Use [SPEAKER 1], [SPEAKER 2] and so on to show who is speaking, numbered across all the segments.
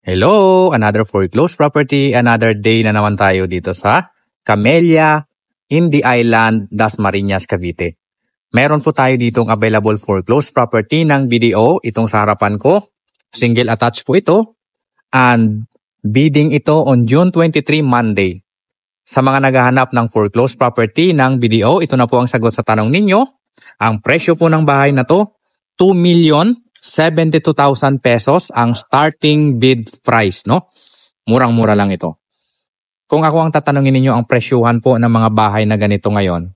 [SPEAKER 1] Hello! Another foreclosed property, another day na naman tayo dito sa Camellia, in the Island, Dasmariñas, Cavite. Meron po tayo ditong available foreclosed property ng BDO, itong sa harapan ko. Single attached po ito and bidding ito on June 23, Monday. Sa mga naghahanap ng foreclosed property ng BDO, ito na po ang sagot sa tanong ninyo. Ang presyo po ng bahay na to, 2,072,000 pesos ang starting bid price, no? Murang-mura lang ito. Kung ako ang tatanungin ninyo ang presyuhan po ng mga bahay na ganito ngayon,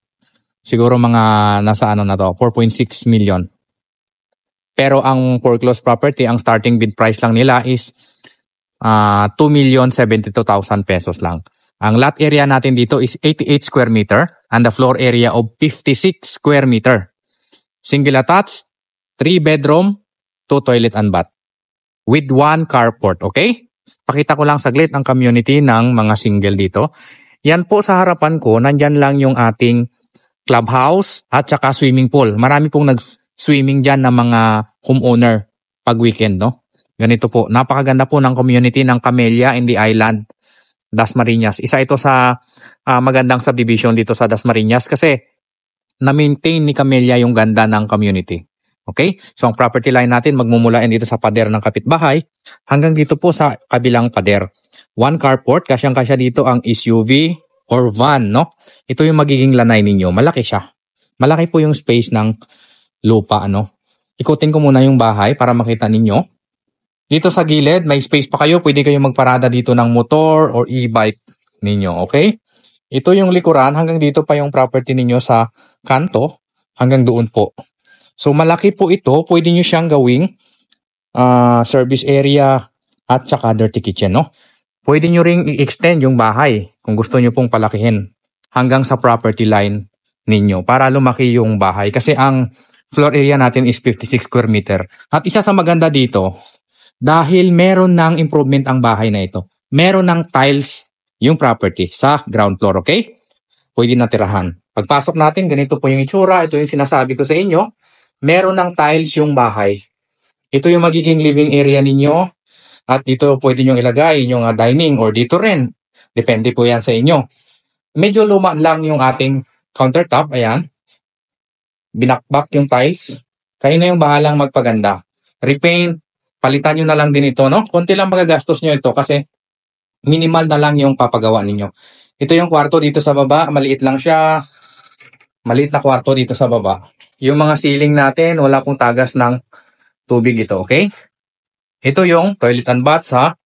[SPEAKER 1] siguro mga nasa ano na to, 4.6 million. Pero ang foreclosed property, ang starting bid price lang nila is 2,072,000 pesos lang. Ang lot area natin dito is 88 square meter and the floor area of 56 square meter. Single attached, 3 bedroom, 2 toilet and bath. With 1 carport, okay? Pakita ko lang saglit ang community ng mga single dito. Yan po sa harapan ko, nandyan lang yung ating clubhouse at saka swimming pool. Marami pong nag-swimming dyan ng mga homeowner pag weekend, no? Ganito po, napakaganda po ng community ng Camellia in the Island, Dasmariñas. Isa ito sa magandang subdivision dito sa Dasmariñas kasi na-maintain ni Camellia yung ganda ng community. Okay? So ang property line natin magmumula dito sa pader ng kapitbahay hanggang dito po sa kabilang pader. 1 carport, kasyang-kasya dito ang SUV or van, no? Ito yung magiging lanay ninyo. Malaki siya. Malaki po yung space ng lupa, ano? Ikutin ko muna yung bahay para makita ninyo. Dito sa gilid, may space pa kayo. Pwede kayo magparada dito ng motor or e-bike ninyo, okay? Ito yung likuran, hanggang dito pa yung property ninyo sa kanto, hanggang doon po. So malaki po ito, pwede nyo siyang gawing service area at saka dirty kitchen, no? Pwede nyo ring i-extend yung bahay kung gusto nyo pong palakihin hanggang sa property line ninyo para lumaki yung bahay. Kasi ang floor area natin is 56 square meter. At isa sa maganda dito, dahil meron ng improvement ang bahay na ito, meron ng tiles yung property sa ground floor, okay? Pwede na tirahan. Pagpasok natin, ganito po yung itsura. Ito yung sinasabi ko sa inyo. Meron ng tiles yung bahay. Ito yung magiging living area ninyo. At dito pwede nyo ilagay yung dining or dito rin. Depende po yan sa inyo. Medyo luma lang yung ating countertop. Ayan. Binakbak yung tiles. Kayo na yung bahalang magpaganda. Repaint. Palitan nyo na lang din ito, no? Konti lang magagastos nyo ito kasi minimal na lang yung papagawa ninyo. Ito yung kwarto dito sa baba. Maliit lang siya. Maliit na kwarto dito sa baba. Yung mga ceiling natin, wala pong tagas ng tubig ito, okay? Ito yung toilet and bath sa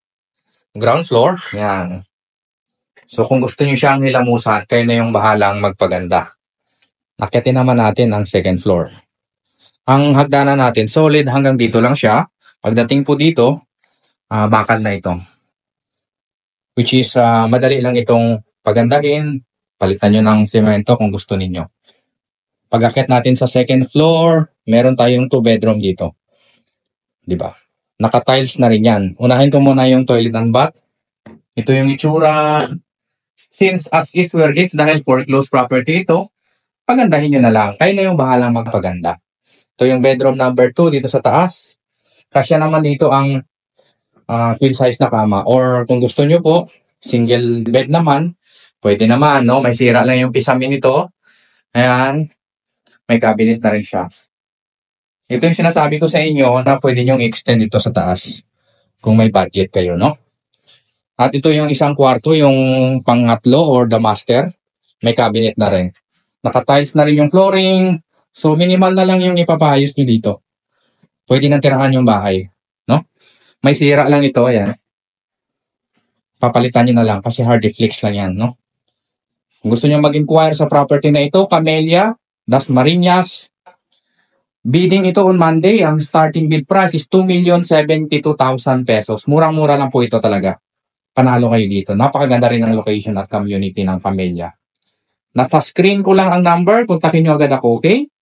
[SPEAKER 1] ground floor. Yan. So kung gusto nyo siyang hilamusan, kayo na yung bahalang magpaganda. Nakyatin naman natin ang second floor. Ang hagdanan natin, solid hanggang dito lang siya. Pagdating po dito, bakal na ito. Which is, madali lang itong pagandahin. Palitan nyo ng semento kung gusto ninyo. Pag-akyat natin sa second floor, meron tayong 2 bedroom dito. Diba? Naka-tiles na rin yan. Unahin ko muna yung toilet and bath. Ito yung itsura. Since as is where is, dahil foreclosed property ito, pagandahin nyo na lang. Kayo na yung bahalang magpaganda. Ito yung bedroom number 2 dito sa taas. Kasya naman dito ang full size na kama. Or kung gusto nyo po, single bed naman, pwede naman, no? May sira lang yung pisami nito. Ayan. May cabinet na rin siya. Ito yung sinasabi ko sa inyo na pwede nyong extend dito sa taas kung may budget kayo, no? At ito yung isang kwarto, yung pangatlo or the master. May cabinet na rin. Naka-tiles na rin yung flooring. So, minimal na lang yung ipapayos nyo dito. Pwede nang tirahan yung bahay, no? May sira lang ito, ayan. Papalitan nyo na lang kasi hard flex lang yan, no? Kung gusto nyo mag-inquire sa property na ito, Camellia, Dasmariñas. Bidding ito on Monday. Ang starting bid price is 2,072,000 pesos. Murang-mura lang po ito talaga. Panalo kayo dito. Napakaganda rin ang location at community ng Camellia. Nasa screen ko lang ang number. Kontakin nyo agad ako, okay?